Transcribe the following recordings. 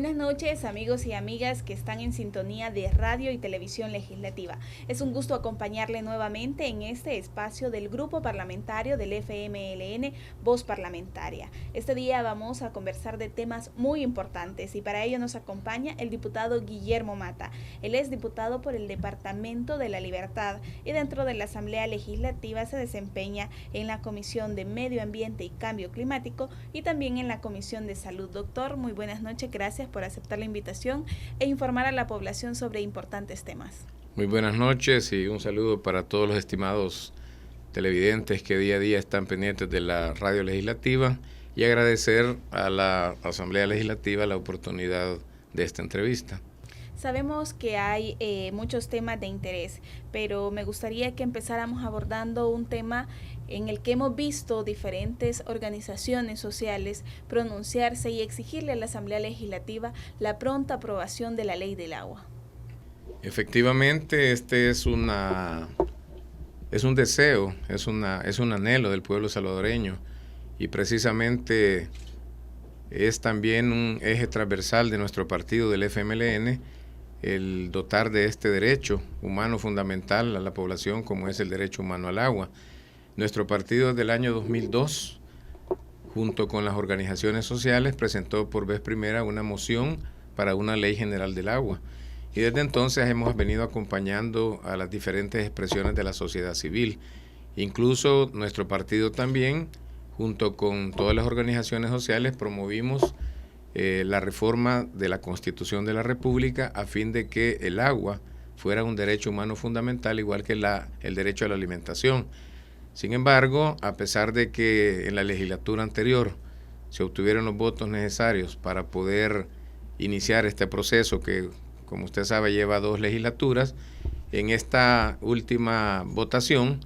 Buenas noches, amigos y amigas que están en sintonía de Radio y Televisión Legislativa. Es un gusto acompañarle nuevamente en este espacio del Grupo Parlamentario del FMLN Voz Parlamentaria. Este día vamos a conversar de temas muy importantes y para ello nos acompaña el diputado Guillermo Mata. Él es diputado por el Departamento de la Libertad y dentro de la Asamblea Legislativa se desempeña en la Comisión de Medio Ambiente y Cambio Climático y también en la Comisión de Salud. Doctor, muy buenas noches, gracias por aceptar la invitación e informar a la población sobre importantes temas. Muy buenas noches y un saludo para todos los estimados televidentes que día a día están pendientes de la radio legislativa y agradecer a la Asamblea Legislativa la oportunidad de esta entrevista. Sabemos que hay muchos temas de interés, pero me gustaría que empezáramos abordando un tema en el que hemos visto diferentes organizaciones sociales pronunciarse y exigirle a la Asamblea Legislativa la pronta aprobación de la Ley del Agua. Efectivamente, este es un deseo, es un anhelo del pueblo salvadoreño y precisamente es también un eje transversal de nuestro partido del FMLN el dotar de este derecho humano fundamental a la población como es el derecho humano al agua. Nuestro partido desde el año 2002, junto con las organizaciones sociales, presentó por vez primera una moción para una ley general del agua. Y desde entonces hemos venido acompañando a las diferentes expresiones de la sociedad civil. Incluso nuestro partido también, junto con todas las organizaciones sociales, promovimos la reforma de la Constitución de la República a fin de que el agua fuera un derecho humano fundamental, igual que el derecho a la alimentación. Sin embargo, a pesar de que en la legislatura anterior se obtuvieron los votos necesarios para poder iniciar este proceso que, como usted sabe, lleva 2 legislaturas, en esta última votación,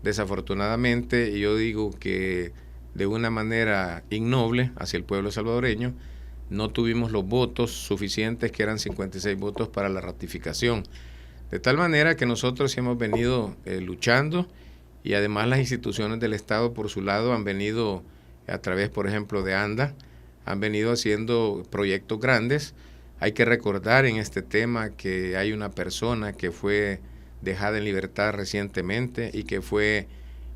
desafortunadamente, y yo digo que de una manera innoble hacia el pueblo salvadoreño, no tuvimos los votos suficientes, que eran 56 votos para la ratificación. De tal manera que nosotros hemos venido luchando y además las instituciones del Estado por su lado han venido a través, por ejemplo, de ANDA, han venido haciendo proyectos grandes. Hay que recordar en este tema que hay una persona que fue dejada en libertad recientemente y que fue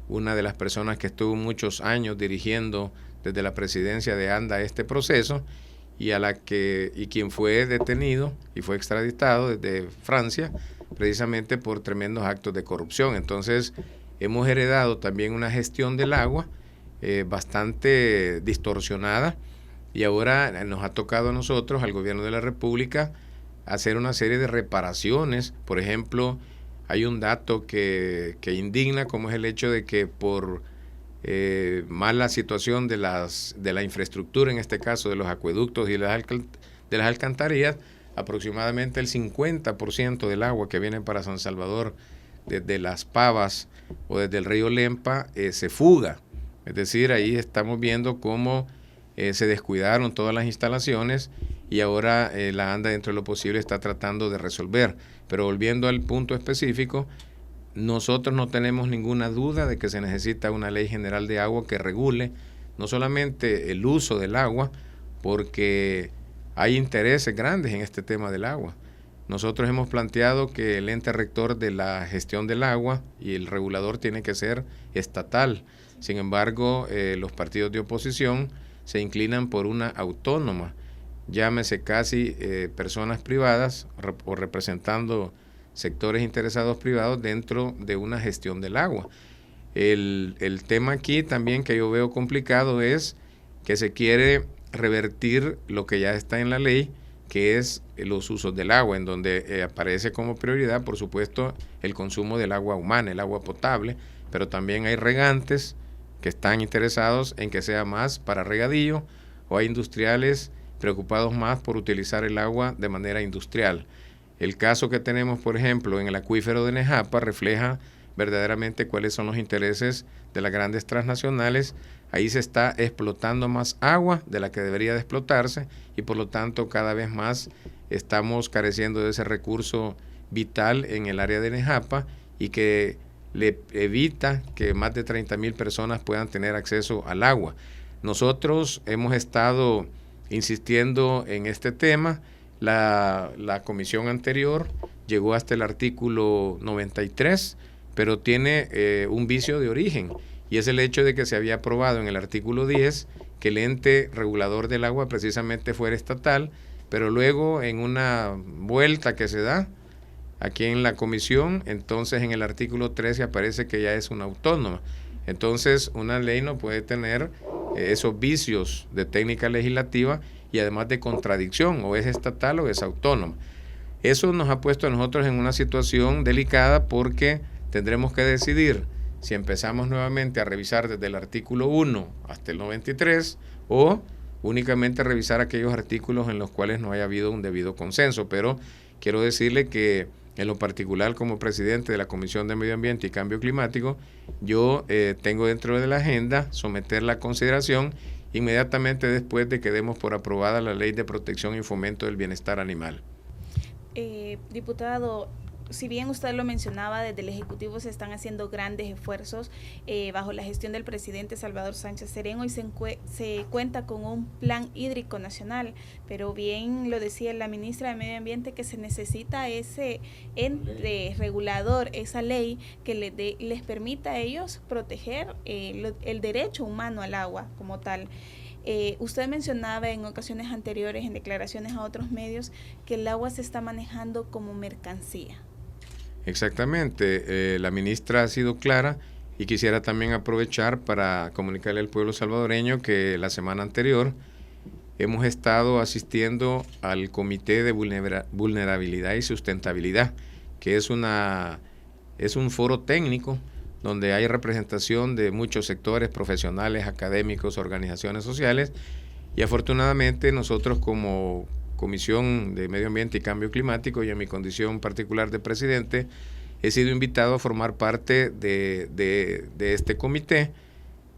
una de las personas que estuvo muchos años dirigiendo desde la presidencia de ANDA este proceso y quien fue detenido y fue extraditado desde Francia precisamente por tremendos actos de corrupción. Entonces hemos heredado también una gestión del agua bastante distorsionada y ahora nos ha tocado a nosotros, al gobierno de la República, hacer una serie de reparaciones. Por ejemplo, hay un dato que indigna, como es el hecho de que por mala situación de la infraestructura, en este caso de los acueductos y de las alcantarillas, aproximadamente el 50% del agua que viene para San Salvador desde Las Pavas o desde el río Lempa se fuga. Es decir, ahí estamos viendo cómo se descuidaron todas las instalaciones y ahora la ANDA, dentro de lo posible, está tratando de resolver. Pero volviendo al punto específico, nosotros no tenemos ninguna duda de que se necesita una ley general de agua que regule no solamente el uso del agua, porque hay intereses grandes en este tema del agua. Nosotros hemos planteado que el ente rector de la gestión del agua y el regulador tiene que ser estatal. Sin embargo, los partidos de oposición se inclinan por una autónoma, llámese casi personas privadas o representando sectores interesados privados dentro de una gestión del agua. El tema aquí también que yo veo complicado es que se quiere revertir lo que ya está en la ley, que es los usos del agua, en donde aparece como prioridad, por supuesto, el consumo del agua humana, el agua potable, pero también hay regantes que están interesados en que sea más para regadío, o hay industriales preocupados más por utilizar el agua de manera industrial. El caso que tenemos, por ejemplo, en el acuífero de Nejapa refleja verdaderamente cuáles son los intereses de las grandes transnacionales. Ahí se está explotando más agua de la que debería de explotarse y por lo tanto cada vez más estamos careciendo de ese recurso vital en el área de Nejapa y que le evita que más de 30,000 personas puedan tener acceso al agua. Nosotros hemos estado insistiendo en este tema. La comisión anterior llegó hasta el artículo 93, pero tiene un vicio de origen, y es el hecho de que se había aprobado en el artículo 10 que el ente regulador del agua precisamente fuera estatal, pero luego en una vuelta que se da aquí en la comisión, entonces en el artículo 13 aparece que ya es una autónoma. Entonces una ley no puede tener esos vicios de técnica legislativa y además de contradicción, o es estatal o es autónoma. Eso nos ha puesto a nosotros en una situación delicada, porque tendremos que decidir si empezamos nuevamente a revisar desde el artículo 1 hasta el 93 o únicamente revisar aquellos artículos en los cuales no haya habido un debido consenso. Pero quiero decirle que en lo particular, como presidente de la Comisión de Medio Ambiente y Cambio Climático, yo tengo dentro de la agenda someterla a consideración inmediatamente después de que demos por aprobada la Ley de Protección y Fomento del Bienestar Animal. Diputado, si bien usted lo mencionaba, desde el Ejecutivo se están haciendo grandes esfuerzos bajo la gestión del presidente Salvador Sánchez Serén. Hoy se cuenta con un plan hídrico nacional, pero bien lo decía la ministra de Medio Ambiente, que se necesita ese ente regulador, esa ley que les permita a ellos proteger el derecho humano al agua como tal. Usted mencionaba en ocasiones anteriores, en declaraciones a otros medios, que el agua se está manejando como mercancía. Exactamente, la ministra ha sido clara, y quisiera también aprovechar para comunicarle al pueblo salvadoreño que la semana anterior hemos estado asistiendo al Comité de Vulnerabilidad y Sustentabilidad, que es un foro técnico donde hay representación de muchos sectores profesionales, académicos, organizaciones sociales, y afortunadamente nosotros como Comisión de Medio Ambiente y Cambio Climático, y en mi condición particular de presidente, he sido invitado a formar parte de este comité,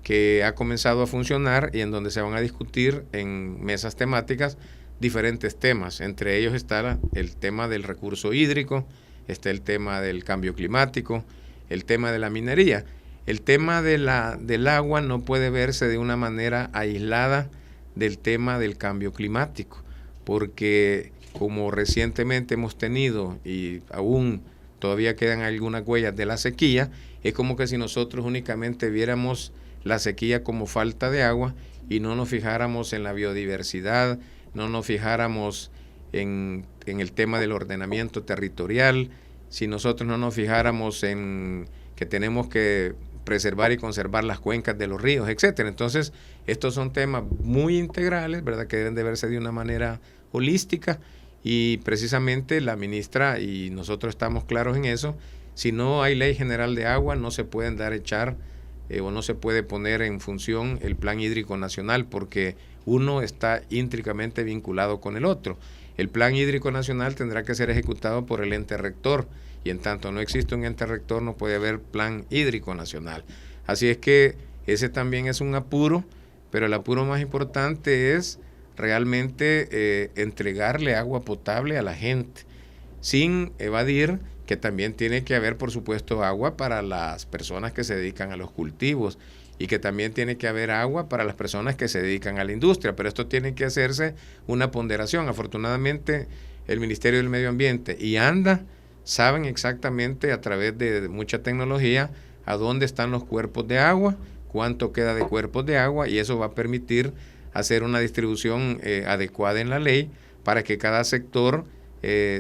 que ha comenzado a funcionar y en donde se van a discutir en mesas temáticas diferentes temas. Entre ellos está el tema del recurso hídrico, está el tema del cambio climático, el tema de la minería. El tema del agua no puede verse de una manera aislada del tema del cambio climático, porque como recientemente hemos tenido y aún todavía quedan algunas huellas de la sequía, es como que si nosotros únicamente viéramos la sequía como falta de agua y no nos fijáramos en la biodiversidad, no nos fijáramos en el tema del ordenamiento territorial, si nosotros no nos fijáramos en que tenemos que preservar y conservar las cuencas de los ríos, etcétera. Entonces, estos son temas muy integrales, ¿verdad?, que deben de verse de una manera holística, y precisamente la ministra y nosotros estamos claros en eso. Si no hay ley general de agua, no se pueden o no se puede poner en función el plan hídrico nacional, porque uno está íntricamente vinculado con el otro. El plan hídrico nacional tendrá que ser ejecutado por el ente rector, y en tanto no existe un ente rector no puede haber plan hídrico nacional. Así es que ese también es un apuro, pero el apuro más importante es realmente entregarle agua potable a la gente, sin evadir que también tiene que haber, por supuesto, agua para las personas que se dedican a los cultivos, y que también tiene que haber agua para las personas que se dedican a la industria, pero esto tiene que hacerse una ponderación. Afortunadamente, el Ministerio del Medio Ambiente y ANDA saben exactamente, a través de mucha tecnología, a dónde están los cuerpos de agua, cuánto queda de cuerpos de agua, y eso va a permitir hacer una distribución adecuada en la ley para que cada sector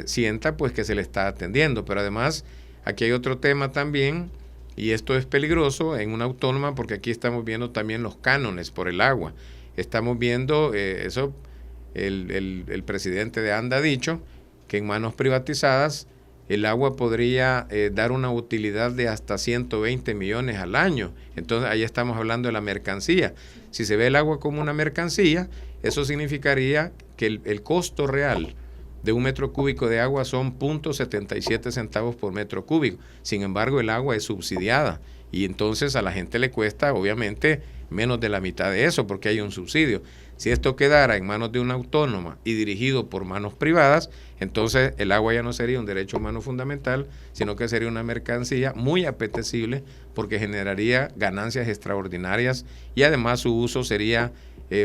sienta pues que se le está atendiendo. Pero además, aquí hay otro tema también, y esto es peligroso en una autónoma, porque aquí estamos viendo también los cánones por el agua. Estamos viendo eso, el presidente de ANDA ha dicho que en manos privatizadas el agua podría dar una utilidad de hasta 120 millones al año. Entonces ahí estamos hablando de la mercancía. Si se ve el agua como una mercancía, eso significaría que el costo real de un metro cúbico de agua son 0.77 centavos por metro cúbico. Sin embargo, el agua es subsidiada, y entonces a la gente le cuesta obviamente menos de la mitad de eso, porque hay un subsidio. Si esto quedara en manos de una autónoma y dirigido por manos privadas, entonces el agua ya no sería un derecho humano fundamental, sino que sería una mercancía muy apetecible, porque generaría ganancias extraordinarias, y además su uso sería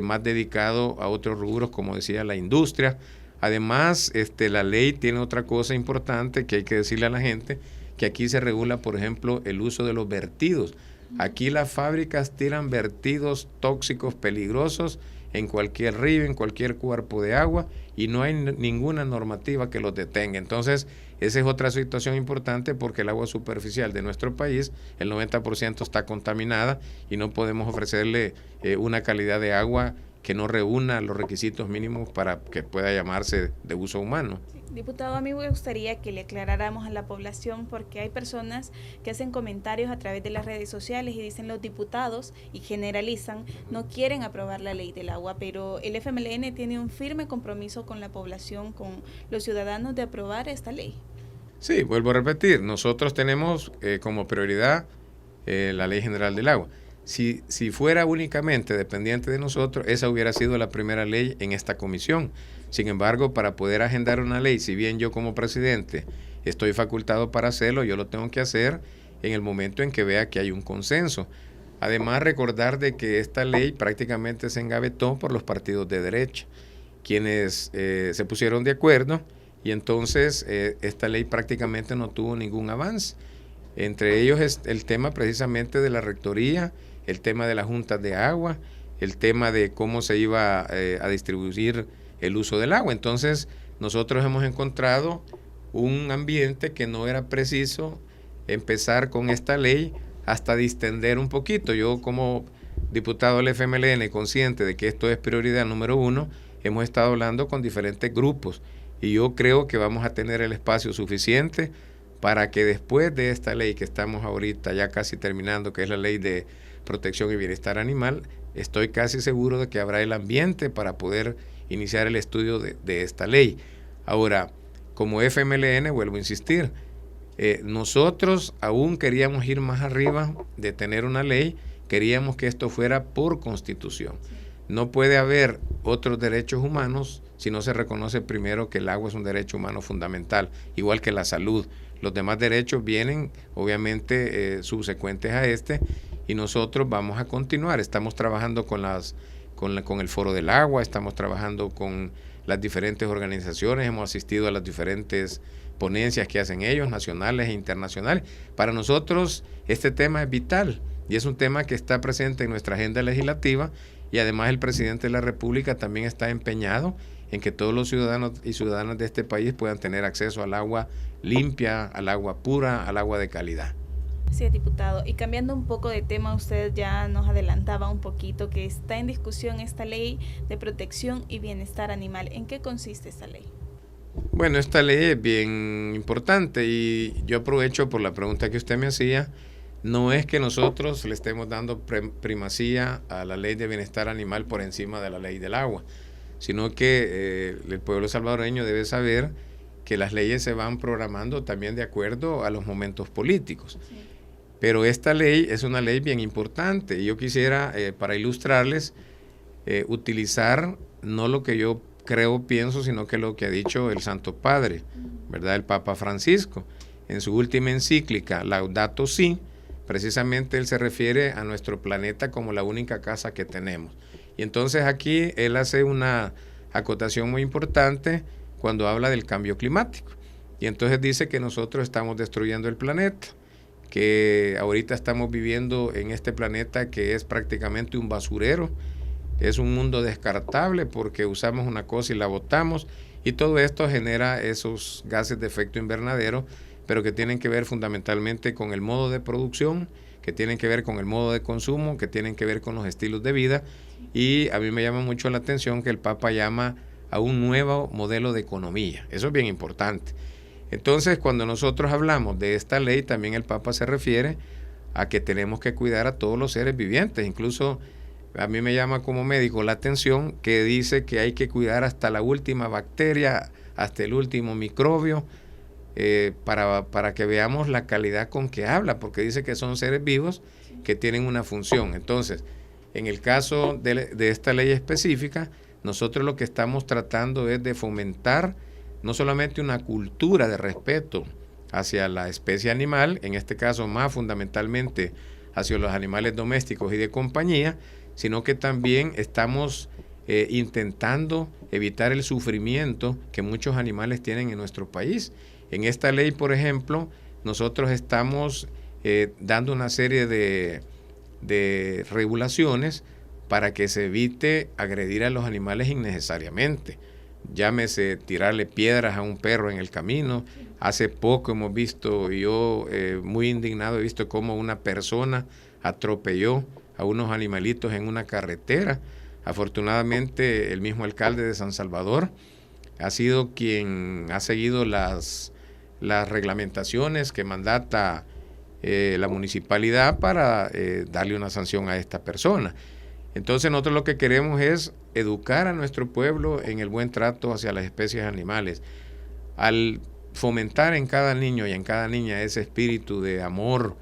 más dedicado a otros rubros, como decía, la industria. Además, la ley tiene otra cosa importante que hay que decirle a la gente, que aquí se regula, por ejemplo, el uso de los vertidos. Aquí las fábricas tiran vertidos tóxicos, peligrosos, en cualquier río, en cualquier cuerpo de agua, y no hay ninguna normativa que los detenga. Entonces, esa es otra situación importante, porque el agua superficial de nuestro país, el 90% está contaminada, y no podemos ofrecerle una calidad de agua que no reúna los requisitos mínimos para que pueda llamarse de uso humano. Diputado, a mí me gustaría que le aclaráramos a la población, porque hay personas que hacen comentarios a través de las redes sociales y dicen los diputados, y generalizan, no quieren aprobar la ley del agua, pero el FMLN tiene un firme compromiso con la población, con los ciudadanos, de aprobar esta ley. Sí, vuelvo a repetir, nosotros tenemos como prioridad la Ley General del Agua. Si fuera únicamente dependiente de nosotros, esa hubiera sido la primera ley en esta comisión. Sin embargo, para poder agendar una ley, si bien yo como presidente estoy facultado para hacerlo, yo lo tengo que hacer en el momento en que vea que hay un consenso. Además, recordar de que esta ley prácticamente se engavetó por los partidos de derecha, quienes se pusieron de acuerdo, y entonces esta ley prácticamente no tuvo ningún avance. Entre ellos es el tema precisamente de la rectoría, el tema de las juntas de agua, el tema de cómo se iba a distribuir el uso del agua. Entonces, nosotros hemos encontrado un ambiente que no era preciso empezar con esta ley hasta distender un poquito. Yo, como diputado del FMLN, consciente de que esto es prioridad número 1, hemos estado hablando con diferentes grupos, y yo creo que vamos a tener el espacio suficiente para que después de esta ley que estamos ahorita ya casi terminando, que es la Ley de Protección y Bienestar Animal, estoy casi seguro de que habrá el ambiente para poder iniciar el estudio de esta ley. Ahora, como FMLN, vuelvo a insistir, nosotros aún queríamos ir más arriba de tener una ley, queríamos que esto fuera por constitución. No puede haber otros derechos humanos si no se reconoce primero que el agua es un derecho humano fundamental, igual que la salud. Los demás derechos vienen, obviamente, subsecuentes a este, y nosotros vamos a continuar. Estamos trabajando con el Foro del Agua, estamos trabajando con las diferentes organizaciones, hemos asistido a las diferentes ponencias que hacen ellos, nacionales e internacionales. Para nosotros este tema es vital, y es un tema que está presente en nuestra agenda legislativa, y además el presidente de la República también está empeñado en que todos los ciudadanos y ciudadanas de este país puedan tener acceso al agua limpia, al agua pura, al agua de calidad. Sí, diputado. Y cambiando un poco de tema, usted ya nos adelantaba un poquito que está en discusión esta ley de protección y bienestar animal. ¿En qué consiste esta ley? Bueno, esta ley es bien importante, y yo aprovecho por la pregunta que usted me hacía. No es que nosotros le estemos dando primacía a la ley de bienestar animal por encima de la ley del agua, sino que el pueblo salvadoreño debe saber que las leyes se van programando también de acuerdo a los momentos políticos. Sí. Pero esta ley es una ley bien importante, y yo quisiera, para ilustrarles, utilizar no lo que yo creo, pienso, sino que lo que ha dicho el Santo Padre, ¿verdad? El Papa Francisco. En su última encíclica, Laudato Si, precisamente él se refiere a nuestro planeta como la única casa que tenemos. Y entonces aquí él hace una acotación muy importante cuando habla del cambio climático. Y entonces dice que nosotros estamos destruyendo el planeta, que ahorita estamos viviendo en este planeta que es prácticamente un basurero, es un mundo descartable porque usamos una cosa y la botamos, y todo esto genera esos gases de efecto invernadero, pero que tienen que ver fundamentalmente con el modo de producción, que tienen que ver con el modo de consumo, que tienen que ver con los estilos de vida. Y a mí me llama mucho la atención que el Papa llama a un nuevo modelo de economía. Eso es bien importante. Entonces, cuando nosotros hablamos de esta ley, también el Papa se refiere a que tenemos que cuidar a todos los seres vivientes. Incluso a mí me llama como médico la atención que dice que hay que cuidar hasta la última bacteria, hasta el último microbio, para que veamos la calidad con que habla, porque dice que son seres vivos que tienen una función. Entonces, en el caso de esta ley específica, nosotros lo que estamos tratando es de fomentar no solamente una cultura de respeto hacia la especie animal, en este caso más fundamentalmente hacia los animales domésticos y de compañía, sino que también estamos intentando evitar el sufrimiento que muchos animales tienen en nuestro país. En esta ley, por ejemplo, nosotros estamos dando una serie de regulaciones para que se evite agredir a los animales innecesariamente. Llámese tirarle piedras a un perro en el camino. Hace poco hemos visto, yo muy indignado, he visto cómo una persona atropelló a unos animalitos en una carretera. Afortunadamente, el mismo alcalde de San Salvador ha sido quien ha seguido las reglamentaciones que mandata la municipalidad para darle una sanción a esta persona. Entonces nosotros lo que queremos es educar a nuestro pueblo en el buen trato hacia las especies animales. Al fomentar en cada niño y en cada niña ese espíritu de amor,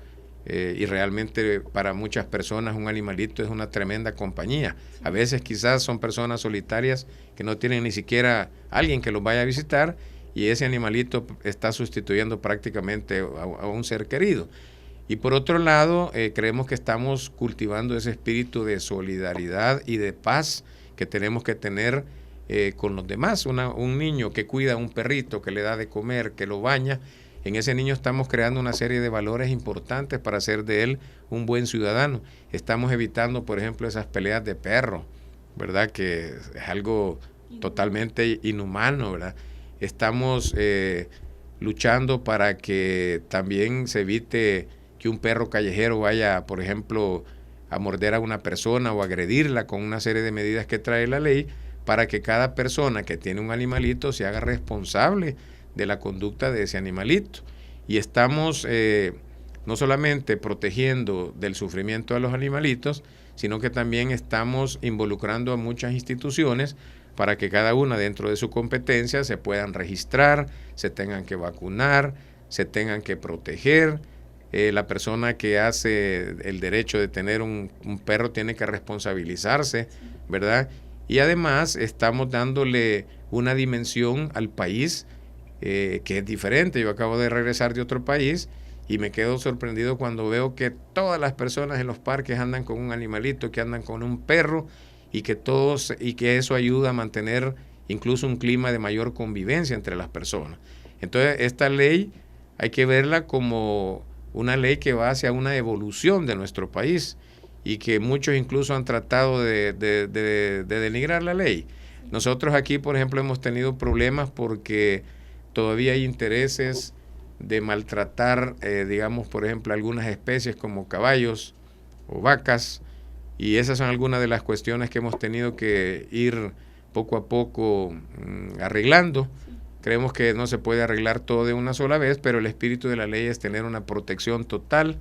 y realmente para muchas personas un animalito es una tremenda compañía. A veces quizás son personas solitarias que no tienen ni siquiera alguien que los vaya a visitar, y ese animalito está sustituyendo prácticamente a un ser querido. Y por otro lado, creemos que estamos cultivando ese espíritu de solidaridad y de paz que tenemos que tener con los demás. Un niño que cuida a un perrito, que le da de comer, que lo baña, en ese niño estamos creando una serie de valores importantes para hacer de él un buen ciudadano. Estamos evitando, por ejemplo, esas peleas de perros, ¿verdad? Que es algo totalmente inhumano, ¿verdad? Estamos luchando para que también se evite que un perro callejero vaya, por ejemplo, a morder a una persona o agredirla, con una serie de medidas que trae la ley para que cada persona que tiene un animalito se haga responsable de la conducta de ese animalito. Y estamos no solamente protegiendo del sufrimiento a los animalitos, sino que también estamos involucrando a muchas instituciones para que cada una dentro de su competencia se puedan registrar, se tengan que vacunar, se tengan que proteger. La persona que hace el derecho de tener un perro tiene que responsabilizarse, ¿verdad? Y además estamos dándole una dimensión al país que es diferente. Yo acabo de regresar de otro país y me quedo sorprendido cuando veo que todas las personas en los parques andan con un animalito, que andan con un perro, y que eso ayuda a mantener incluso un clima de mayor convivencia entre las personas. Entonces, esta ley hay que verla como una ley que va hacia una evolución de nuestro país, y que muchos incluso han tratado de denigrar la ley. Nosotros aquí, por ejemplo, hemos tenido problemas porque todavía hay intereses de maltratar, digamos, por ejemplo, algunas especies como caballos o vacas, y esas son algunas de las cuestiones que hemos tenido que ir poco a poco arreglando. Creemos que no se puede arreglar todo de una sola vez, pero el espíritu de la ley es tener una protección total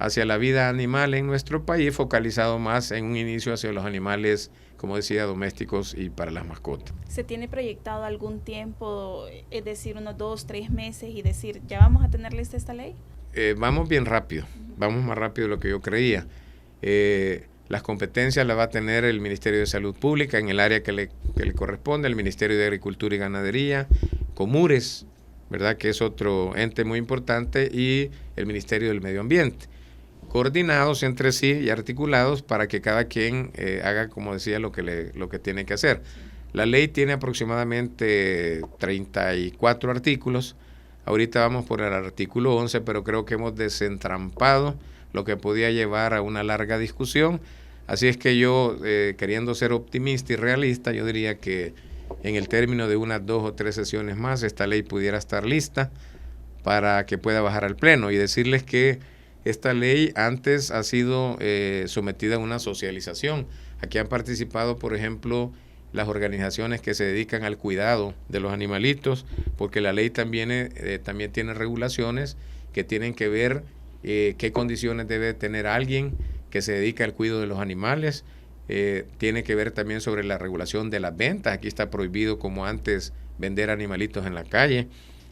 hacia la vida animal en nuestro país, focalizado más en un inicio hacia los animales, como decía, domésticos y para las mascotas. ¿Se tiene proyectado algún tiempo, es decir, unos 2, 3 meses, y decir, ya vamos a tener lista esta ley? Vamos bien rápido, vamos más rápido de lo que yo creía. Las competencias las va a tener el Ministerio de Salud Pública en el área que le corresponde, el Ministerio de Agricultura y Ganadería, Comures, ¿verdad?, que es otro ente muy importante, y el Ministerio del Medio Ambiente, coordinados entre sí y articulados para que cada quien haga, como decía, lo que tiene que hacer. La ley tiene aproximadamente 34 artículos. Ahorita vamos por el artículo 11, pero creo que hemos desentrampado lo que podía llevar a una larga discusión. Así es que yo, queriendo ser optimista y realista, yo diría que en el término de unas 2 o 3 sesiones más, esta ley pudiera estar lista para que pueda bajar al Pleno. Y decirles que esta ley antes ha sido sometida a una socialización. Aquí han participado, por ejemplo, las organizaciones que se dedican al cuidado de los animalitos, porque la ley también tiene regulaciones que tienen que ver qué condiciones debe tener alguien que se dedica al cuidado de los animales. Tiene que ver también sobre la regulación de las ventas. Aquí está prohibido, como antes, vender animalitos en la calle.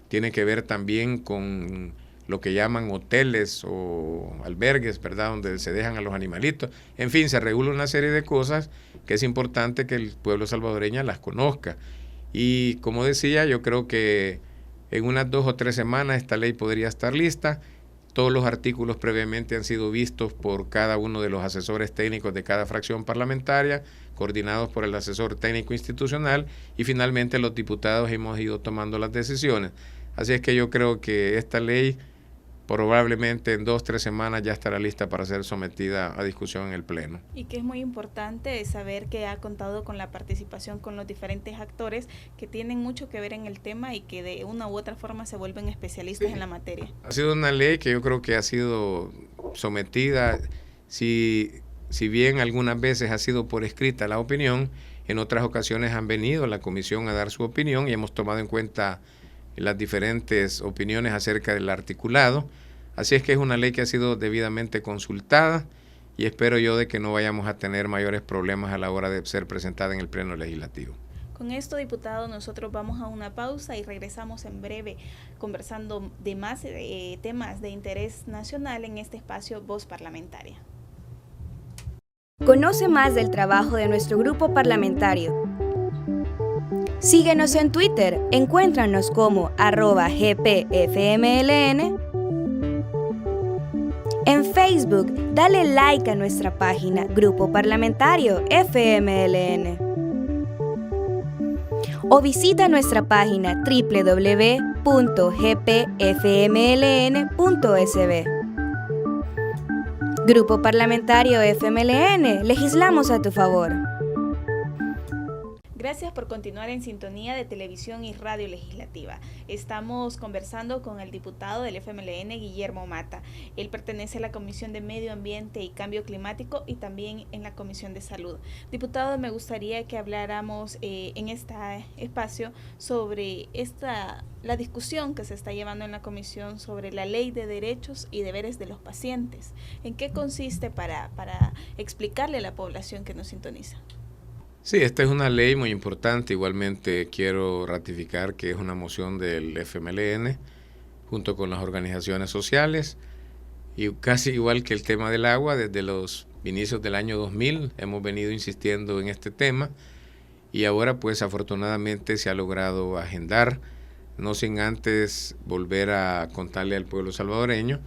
Tiene que ver también con lo que llaman hoteles o albergues, ¿verdad?, donde se dejan a los animalitos. En fin, se regula una serie de cosas que es importante que el pueblo salvadoreño las conozca. Y como decía, yo creo que en unas 2 o 3 semanas esta ley podría estar lista. Todos los artículos previamente han sido vistos por cada uno de los asesores técnicos de cada fracción parlamentaria, coordinados por el asesor técnico institucional, y finalmente los diputados hemos ido tomando las decisiones. Así es que yo creo que esta ley probablemente en 2 o 3 semanas ya estará lista para ser sometida a discusión en el Pleno. Y que es muy importante saber que ha contado con la participación con los diferentes actores que tienen mucho que ver en el tema y que de una u otra forma se vuelven especialistas en la materia. Ha sido una ley que yo creo que ha sido sometida, si bien algunas veces ha sido por escrita la opinión, en otras ocasiones han venido a la comisión a dar su opinión y hemos tomado en cuenta las diferentes opiniones acerca del articulado. Así es que es una ley que ha sido debidamente consultada y espero yo de que no vayamos a tener mayores problemas a la hora de ser presentada en el Pleno Legislativo. Con esto, diputado, nosotros vamos a una pausa y regresamos en breve conversando de más temas de interés nacional en este espacio Voz Parlamentaria. Conoce más del trabajo de nuestro grupo parlamentario. Síguenos en Twitter, encuéntranos como @gpfmln. En Facebook, dale like a nuestra página Grupo Parlamentario FMLN. O visita nuestra página www.gpfmln.sb. Grupo Parlamentario FMLN, legislamos a tu favor. Gracias por continuar en sintonía de Televisión y Radio Legislativa. Estamos conversando con el diputado del FMLN, Guillermo Mata. Él pertenece a la Comisión de Medio Ambiente y Cambio Climático y también en la Comisión de Salud. Diputado, me gustaría que habláramos en este espacio sobre la discusión que se está llevando en la Comisión sobre la Ley de Derechos y Deberes de los Pacientes. ¿En qué consiste para explicarle a la población que nos sintoniza? Sí, esta es una ley muy importante. Igualmente quiero ratificar que es una moción del FMLN junto con las organizaciones sociales y casi igual que el tema del agua, desde los inicios del año 2000 hemos venido insistiendo en este tema y ahora pues afortunadamente se ha logrado agendar, no sin antes volver a contarle al pueblo salvadoreño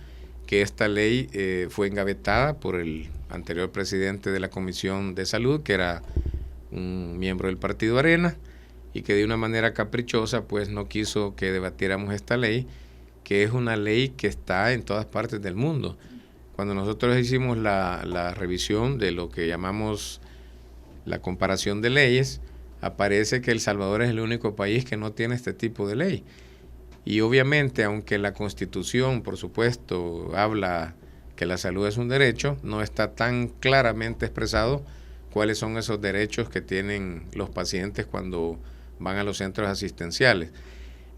que esta ley fue engavetada por el anterior presidente de la Comisión de Salud, que era un miembro del Partido Arena, y que de una manera caprichosa pues no quiso que debatiéramos esta ley, que es una ley que está en todas partes del mundo. Cuando nosotros hicimos la revisión de lo que llamamos la comparación de leyes, aparece que El Salvador es el único país que no tiene este tipo de ley. Y obviamente, aunque la Constitución, por supuesto, habla que la salud es un derecho, no está tan claramente expresado cuáles son esos derechos que tienen los pacientes cuando van a los centros asistenciales.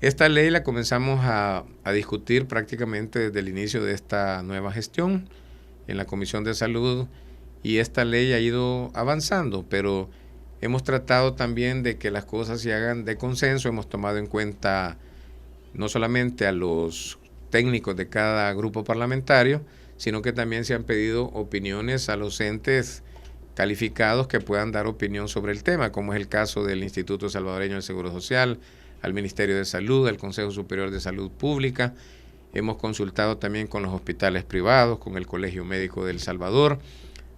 Esta ley la comenzamos a discutir prácticamente desde el inicio de esta nueva gestión en la Comisión de Salud, y esta ley ha ido avanzando, pero hemos tratado también de que las cosas se hagan de consenso. Hemos tomado en cuenta no solamente a los técnicos de cada grupo parlamentario, sino que también se han pedido opiniones a los entes calificados que puedan dar opinión sobre el tema, como es el caso del Instituto Salvadoreño del Seguro Social, al Ministerio de Salud, al Consejo Superior de Salud Pública. Hemos consultado también con los hospitales privados, con el Colegio Médico de El Salvador,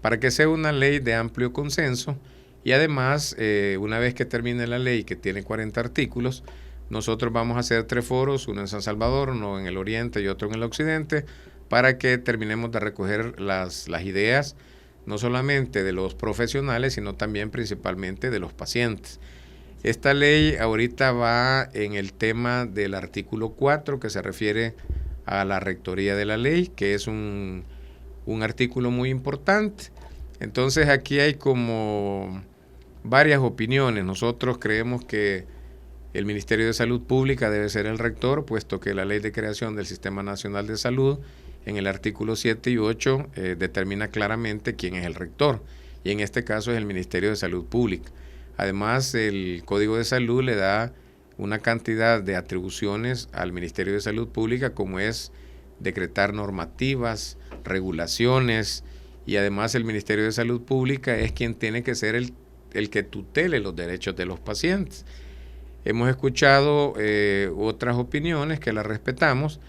para que sea una ley de amplio consenso. Y además, una vez que termine la ley, que tiene 40 artículos, nosotros vamos a hacer 3 foros, uno en San Salvador, uno en el oriente y otro en el occidente, para que terminemos de recoger las ideas, no solamente de los profesionales, sino también principalmente de los pacientes. Esta ley ahorita va en el tema del artículo 4, que se refiere a la rectoría de la ley, que es un artículo muy importante. Entonces aquí hay como varias opiniones. Nosotros creemos que el Ministerio de Salud Pública debe ser el rector, puesto que la Ley de Creación del Sistema Nacional de Salud, en el artículo 7 y 8, determina claramente quién es el rector, y en este caso es el Ministerio de Salud Pública. Además, el Código de Salud le da una cantidad de atribuciones al Ministerio de Salud Pública, como es decretar normativas, regulaciones, y además el Ministerio de Salud Pública es quien tiene que ser el que tutele los derechos de los pacientes. Hemos escuchado otras opiniones que las respetamos,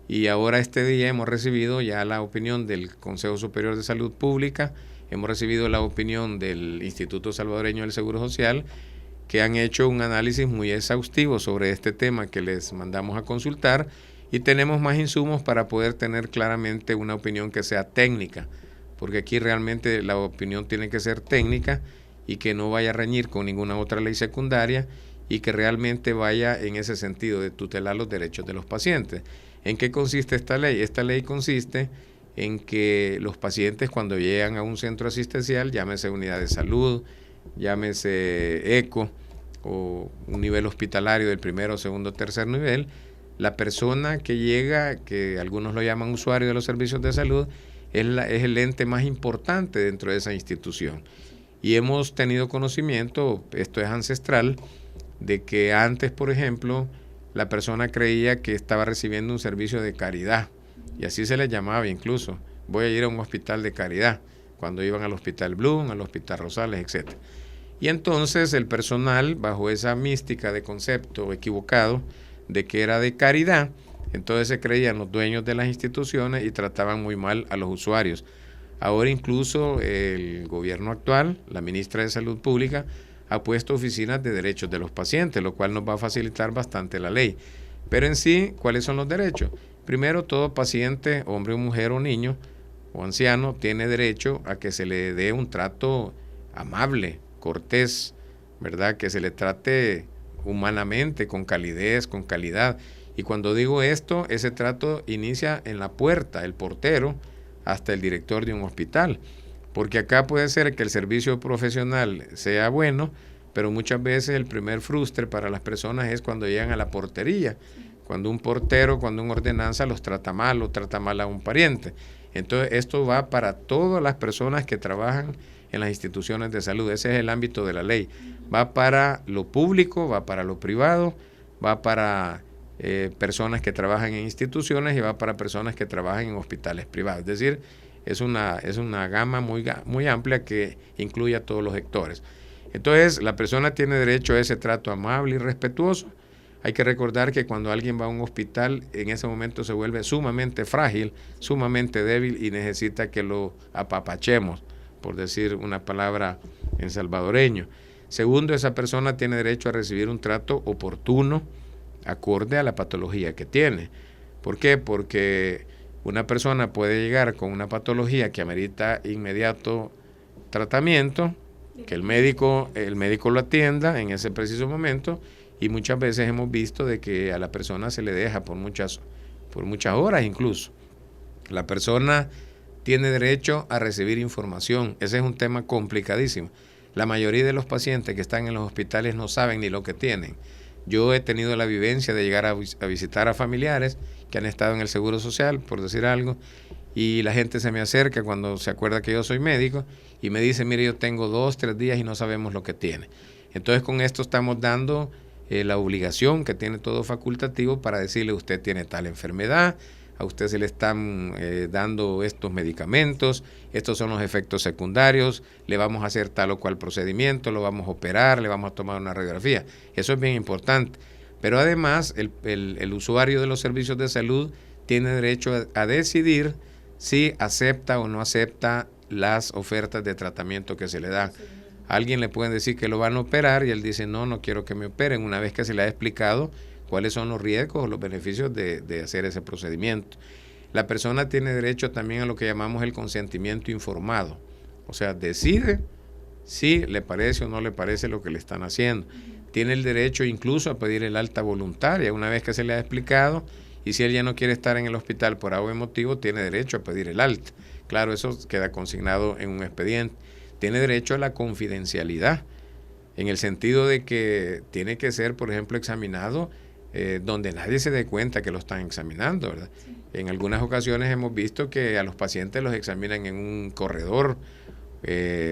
y ahora este día hemos recibido ya la opinión del Consejo Superior de Salud Pública, hemos recibido la opinión del Instituto Salvadoreño del Seguro Social, que han hecho un análisis muy exhaustivo sobre este tema que les mandamos a consultar, y tenemos más insumos para poder tener claramente una opinión que sea técnica, porque aquí realmente la opinión tiene que ser técnica y que no vaya a reñir con ninguna otra ley secundaria y que realmente vaya en ese sentido de tutelar los derechos de los pacientes. ¿En qué consiste esta ley? Esta ley consiste en que los pacientes cuando llegan a un centro asistencial, llámese unidad de salud, llámese ECO o un nivel hospitalario del primero, segundo, tercer nivel, la persona que llega, que algunos lo llaman usuario de los servicios de salud, es el ente más importante dentro de esa institución. Y hemos tenido conocimiento, esto es ancestral, de que antes, por ejemplo, la persona creía que estaba recibiendo un servicio de caridad, y así se le llamaba incluso. Voy a ir a un hospital de caridad, cuando iban al Hospital Bloom, al Hospital Rosales, etc. Y entonces el personal, bajo esa mística de concepto equivocado de que era de caridad, entonces se creían los dueños de las instituciones y trataban muy mal a los usuarios. Ahora incluso el gobierno actual, la ministra de Salud Pública, ha puesto oficinas de derechos de los pacientes, lo cual nos va a facilitar bastante la ley. Pero en sí, ¿cuáles son los derechos? Primero, todo paciente, hombre o mujer o niño o anciano, tiene derecho a que se le dé un trato amable, cortés, ¿verdad? Que se le trate humanamente, con calidez, con calidad. Y cuando digo esto, ese trato inicia en la puerta, el portero, hasta el director de un hospital. Porque acá puede ser que el servicio profesional sea bueno, pero muchas veces el primer frustre para las personas es cuando llegan a la portería. Cuando un portero, cuando un ordenanza los trata mal o trata mal a un pariente. Entonces esto va para todas las personas que trabajan en las instituciones de salud. Ese es el ámbito de la ley. Va para lo público, va para lo privado, va para personas que trabajan en instituciones y va para personas que trabajan en hospitales privados. Es decir, es una gama muy amplia que incluye a todos los sectores. Entonces, la persona tiene derecho a ese trato amable y respetuoso. Hay que recordar que cuando alguien va a un hospital, en ese momento se vuelve sumamente frágil, sumamente débil y necesita que lo apapachemos, por decir una palabra en salvadoreño. Segundo, esa persona tiene derecho a recibir un trato oportuno, acorde a la patología que tiene. ¿Por qué? Porque una persona puede llegar con una patología que amerita inmediato tratamiento, que el médico lo atienda en ese preciso momento, y muchas veces hemos visto de que a la persona se le deja por muchas horas incluso. La persona tiene derecho a recibir información. Ese es un tema complicadísimo. La mayoría de los pacientes que están en los hospitales no saben ni lo que tienen. Yo he tenido la vivencia de llegar a visitar a familiares que han estado en el Seguro Social, por decir algo, y la gente se me acerca cuando se acuerda que yo soy médico y me dice, mire, yo tengo 2, 3 días y no sabemos lo que tiene. Entonces con esto estamos dando la obligación que tiene todo facultativo para decirle, usted tiene tal enfermedad, a usted se le están dando estos medicamentos, estos son los efectos secundarios, le vamos a hacer tal o cual procedimiento, lo vamos a operar, le vamos a tomar una radiografía. Eso es bien importante. Pero además, el usuario de los servicios de salud tiene derecho a decidir si acepta o no acepta las ofertas de tratamiento que se le dan. A alguien le pueden decir que lo van a operar y él dice, no quiero que me operen, una vez que se le ha explicado cuáles son los riesgos o los beneficios de hacer ese procedimiento. La persona tiene derecho también a lo que llamamos el consentimiento informado. O sea, decide si le parece o no le parece lo que le están haciendo. Tiene el derecho incluso a pedir el alta voluntaria una vez que se le ha explicado, y si él ya no quiere estar en el hospital por algún motivo, tiene derecho a pedir el alta. Claro, eso queda consignado en un expediente. Tiene derecho a la confidencialidad, en el sentido de que tiene que ser, por ejemplo, examinado donde nadie se dé cuenta que lo están examinando, ¿verdad? Sí. En algunas ocasiones hemos visto que a los pacientes los examinan en un corredor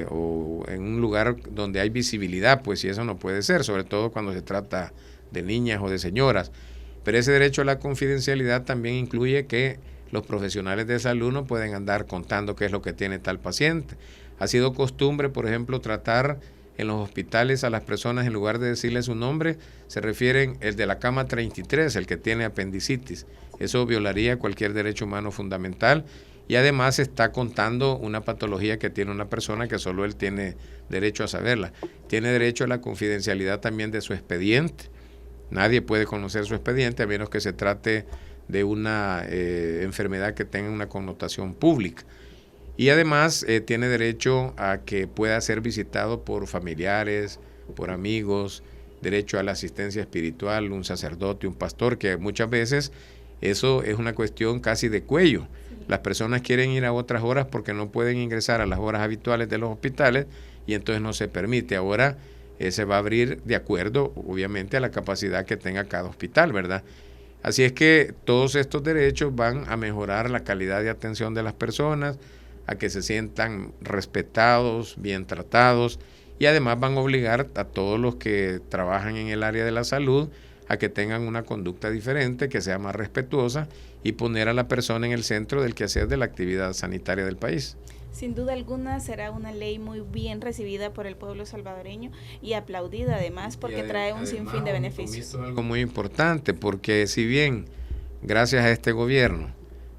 o en un lugar donde hay visibilidad, pues, y eso no puede ser, sobre todo cuando se trata de niñas o de señoras. Pero ese derecho a la confidencialidad también incluye que los profesionales de salud no pueden andar contando qué es lo que tiene tal paciente. Ha sido costumbre, por ejemplo, tratar en los hospitales a las personas, en lugar de decirles su nombre, se refieren el de la cama 33, el que tiene apendicitis. Eso violaría cualquier derecho humano fundamental y además está contando una patología que tiene una persona que solo él tiene derecho a saberla. Tiene derecho a la confidencialidad también de su expediente. Nadie puede conocer su expediente a menos que se trate de una enfermedad que tenga una connotación pública. Y además tiene derecho a que pueda ser visitado por familiares, por amigos, derecho a la asistencia espiritual, un sacerdote, un pastor, que muchas veces eso es una cuestión casi de cuello. Las personas quieren ir a otras horas porque no pueden ingresar a las horas habituales de los hospitales y entonces no se permite. Ahora se va a abrir de acuerdo, obviamente, a la capacidad que tenga cada hospital, ¿verdad? Así es que todos estos derechos van a mejorar la calidad de atención de las personas, a que se sientan respetados, bien tratados, y además van a obligar a todos los que trabajan en el área de la salud a que tengan una conducta diferente, que sea más respetuosa y poner a la persona en el centro del quehacer de la actividad sanitaria del país. Sin duda alguna será una ley muy bien recibida por el pueblo salvadoreño y aplaudida además porque trae un sinfín de beneficios. Es algo muy importante porque si bien gracias a este gobierno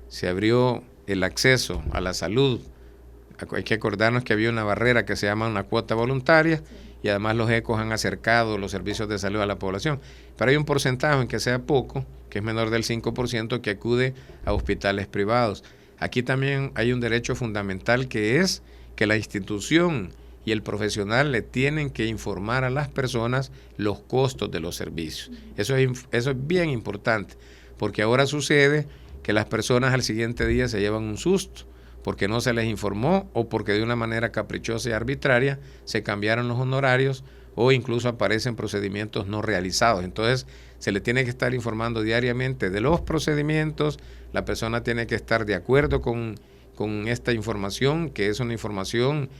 se abrió el acceso a la salud, hay que acordarnos que había una barrera que se llama una cuota voluntaria, y además los ECOs han acercado los servicios de salud a la población, pero hay un porcentaje, aunque sea poco, que es menor del 5%, que acude a hospitales privados. Aquí también hay un derecho fundamental, que es que la institución y el profesional le tienen que informar a las personas los costos de los servicios. Eso es bien importante, porque ahora sucede que las personas al siguiente día se llevan un susto porque no se les informó o porque de una manera caprichosa y arbitraria se cambiaron los honorarios o incluso aparecen procedimientos no realizados. Entonces se le tiene que estar informando diariamente de los procedimientos, la persona tiene que estar de acuerdo con esta información, que es una información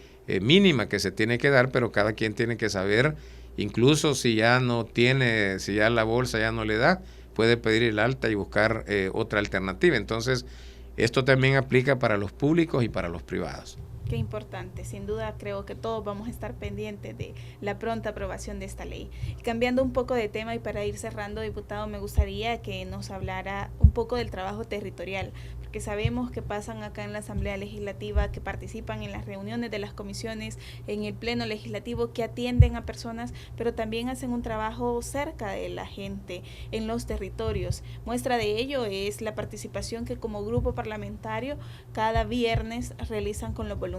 mínima que se tiene que dar, pero cada quien tiene que saber, incluso si ya no tiene, si ya la bolsa ya no le da, puede pedir el alta y buscar otra alternativa. Entonces, esto también aplica para los públicos y para los privados. Qué importante, sin duda creo que todos vamos a estar pendientes de la pronta aprobación de esta ley. Cambiando un poco de tema y para ir cerrando, diputado, me gustaría que nos hablara un poco del trabajo territorial, porque sabemos que pasan acá en la Asamblea Legislativa, que participan en las reuniones de las comisiones, en el Pleno Legislativo, que atienden a personas, pero también hacen un trabajo cerca de la gente, en los territorios. Muestra de ello es la participación que como grupo parlamentario cada viernes realizan con los voluntariados.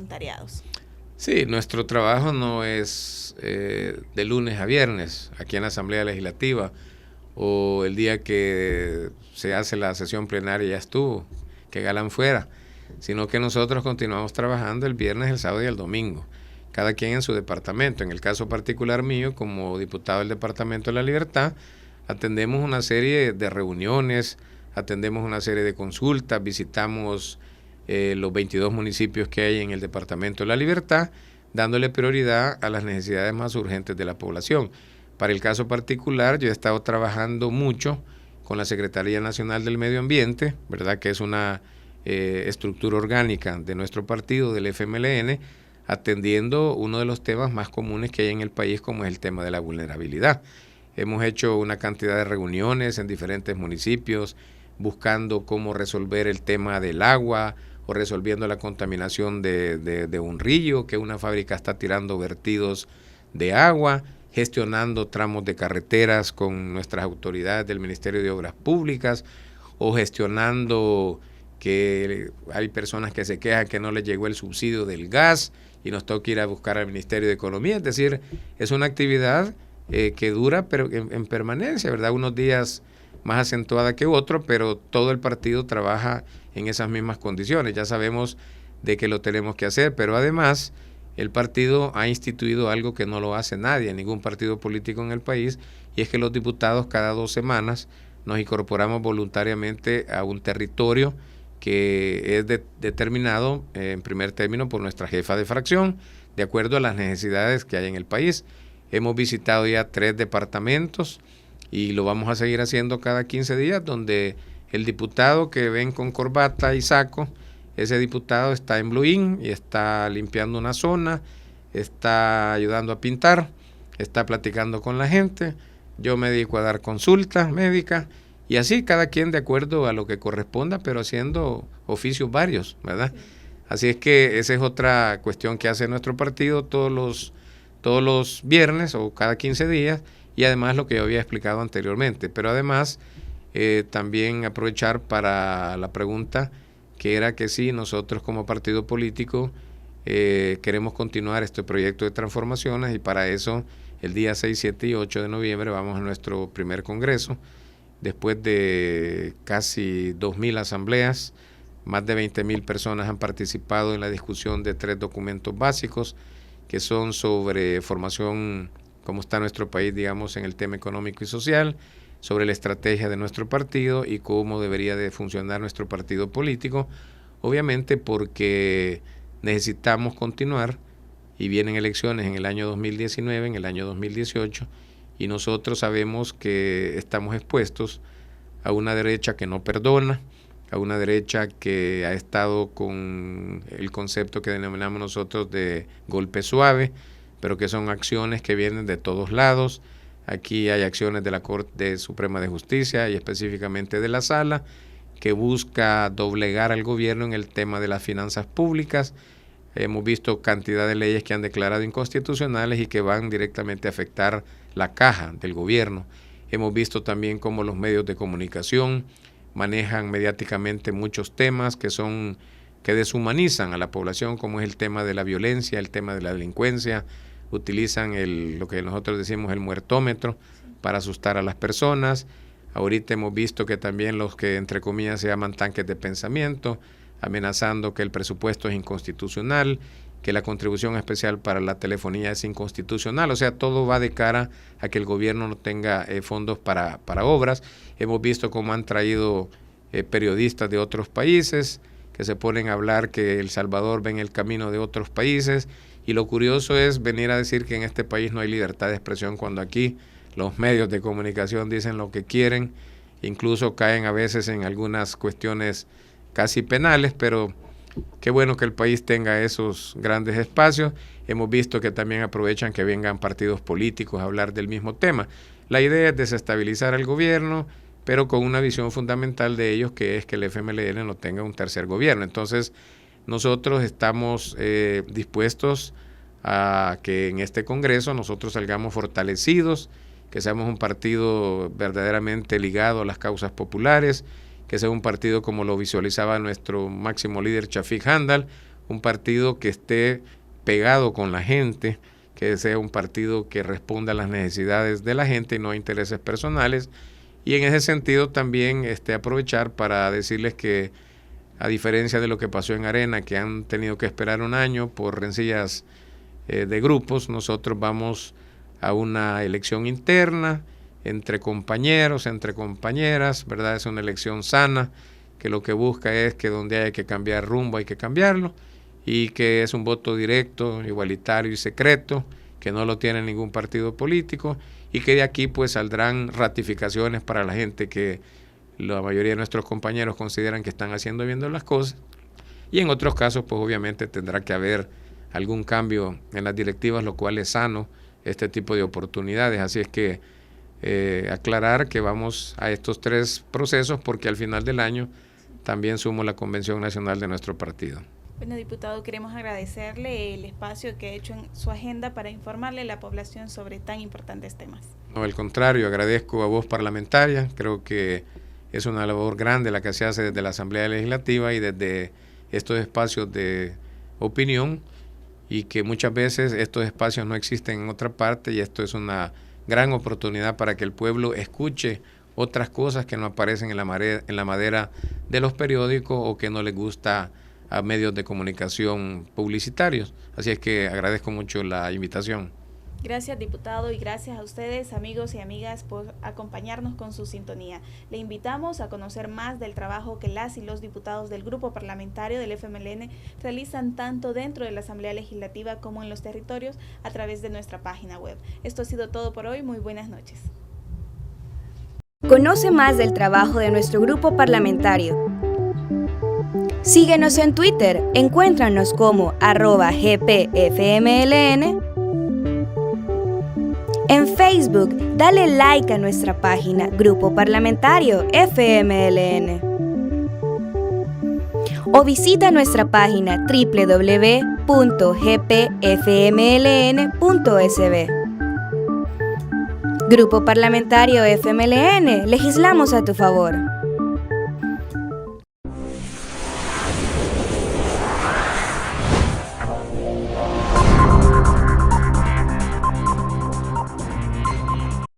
Sí, nuestro trabajo no es de lunes a viernes aquí en la Asamblea Legislativa o el día que se hace la sesión plenaria ya estuvo, que galán fuera, sino que nosotros continuamos trabajando el viernes, el sábado y el domingo, cada quien en su departamento. En el caso particular mío, como diputado del Departamento de la Libertad, atendemos una serie de reuniones, atendemos una serie de consultas, visitamos los 22 municipios que hay en el Departamento de la Libertad, dándole prioridad a las necesidades más urgentes de la población. Para el caso particular, yo he estado trabajando mucho con la Secretaría Nacional del Medio Ambiente, ¿verdad?, que es una estructura orgánica de nuestro partido, del FMLN, atendiendo uno de los temas más comunes que hay en el país, como es el tema de la vulnerabilidad. Hemos hecho una cantidad de reuniones en diferentes municipios, buscando cómo resolver el tema del agua o resolviendo la contaminación de un río, que una fábrica está tirando vertidos de agua, gestionando tramos de carreteras con nuestras autoridades del Ministerio de Obras Públicas, o gestionando que hay personas que se quejan que no les llegó el subsidio del gas y nos toca ir a buscar al Ministerio de Economía. Es decir, es una actividad que dura pero en permanencia, ¿verdad? Unos días más acentuada que otro, pero todo el partido trabaja en esas mismas condiciones. Ya sabemos de que lo tenemos que hacer, pero además el partido ha instituido algo que no lo hace nadie, ningún partido político en el país, y es que los diputados cada 2 semanas nos incorporamos voluntariamente a un territorio que es determinado en primer término por nuestra jefa de fracción, de acuerdo a las necesidades que hay en el país. Hemos visitado ya 3 departamentos y lo vamos a seguir haciendo cada 15 días, donde el diputado que ven con corbata y saco, ese diputado está en Bluín y está limpiando una zona, está ayudando a pintar, está platicando con la gente, yo me dedico a dar consultas médicas y así cada quien de acuerdo a lo que corresponda, pero haciendo oficios varios, ¿verdad? Sí. Así es que esa es otra cuestión que hace nuestro partido todos los viernes o cada 15 días y además lo que yo había explicado anteriormente, pero además también aprovechar para la pregunta que era que sí, nosotros como partido político queremos continuar este proyecto de transformaciones y para eso el día 6, 7 y 8 de noviembre vamos a nuestro primer congreso, después de casi 2.000 asambleas, más de 20.000 personas han participado en la discusión de 3 documentos básicos que son sobre formación, cómo está nuestro país, digamos, en el tema económico y social, sobre la estrategia de nuestro partido y cómo debería de funcionar nuestro partido político, obviamente porque necesitamos continuar y vienen elecciones en el año 2019, en el año 2018 y nosotros sabemos que estamos expuestos a una derecha que no perdona, a una derecha que ha estado con el concepto que denominamos nosotros de golpe suave, pero que son acciones que vienen de todos lados. Aquí hay acciones de la Corte Suprema de Justicia y específicamente de la Sala, que busca doblegar al gobierno en el tema de las finanzas públicas. Hemos visto cantidad de leyes que han declarado inconstitucionales y que van directamente a afectar la caja del gobierno. Hemos visto también cómo los medios de comunicación manejan mediáticamente muchos temas que deshumanizan a la población, como es el tema de la violencia, el tema de la delincuencia, utilizan lo que nosotros decimos el muertómetro para asustar a las personas. Ahorita hemos visto que también los que entre comillas se llaman tanques de pensamiento, amenazando que el presupuesto es inconstitucional, que la contribución especial para la telefonía es inconstitucional, o sea, todo va de cara a que el gobierno no tenga fondos para obras. Hemos visto cómo han traído periodistas de otros países que se ponen a hablar que El Salvador ven el camino de otros países y lo curioso es venir a decir que en este país no hay libertad de expresión cuando aquí los medios de comunicación dicen lo que quieren, incluso caen a veces en algunas cuestiones casi penales, pero qué bueno que el país tenga esos grandes espacios. Hemos visto que también aprovechan que vengan partidos políticos a hablar del mismo tema. La idea es desestabilizar al gobierno, pero con una visión fundamental de ellos, que es que el FMLN no tenga un tercer gobierno. Entonces, nosotros estamos dispuestos a que en este Congreso nosotros salgamos fortalecidos, que seamos un partido verdaderamente ligado a las causas populares, que sea un partido como lo visualizaba nuestro máximo líder Chafik Handal, un partido que esté pegado con la gente, que sea un partido que responda a las necesidades de la gente y no a intereses personales. Y en ese sentido también aprovechar para decirles que a diferencia de lo que pasó en Arena, que han tenido que esperar un año por rencillas de grupos, nosotros vamos a una elección interna, entre compañeros, entre compañeras, ¿verdad? Es una elección sana, que lo que busca es que donde hay que cambiar rumbo hay que cambiarlo, y que es un voto directo, igualitario y secreto, que no lo tiene ningún partido político, y que de aquí pues saldrán ratificaciones para la gente que la mayoría de nuestros compañeros consideran que están haciendo bien las cosas, y en otros casos pues obviamente tendrá que haber algún cambio en las directivas, lo cual es sano este tipo de oportunidades. Así es que aclarar que vamos a estos 3 procesos porque al final del año también sumo la Convención Nacional de nuestro partido. Bueno, diputado, queremos agradecerle el espacio que ha hecho en su agenda para informarle a la población sobre tan importantes temas. No, al contrario, agradezco a Voz Parlamentaria, creo que es una labor grande la que se hace desde la Asamblea Legislativa y desde estos espacios de opinión, y que muchas veces estos espacios no existen en otra parte, y esto es una gran oportunidad para que el pueblo escuche otras cosas que no aparecen en la madera de los periódicos o que no les gusta a medios de comunicación publicitarios. Así es que agradezco mucho la invitación. Gracias, diputado, y gracias a ustedes, amigos y amigas, por acompañarnos con su sintonía. Le invitamos a conocer más del trabajo que las y los diputados del Grupo Parlamentario del FMLN realizan tanto dentro de la Asamblea Legislativa como en los territorios a través de nuestra página web. Esto ha sido todo por hoy. Muy buenas noches. Conoce más del trabajo de nuestro grupo parlamentario. Síguenos en Twitter, encuéntranos como @gpfmln. En Facebook, dale like a nuestra página Grupo Parlamentario FMLN. O visita nuestra página www.gpfmln.sb. Grupo Parlamentario FMLN, legislamos a tu favor.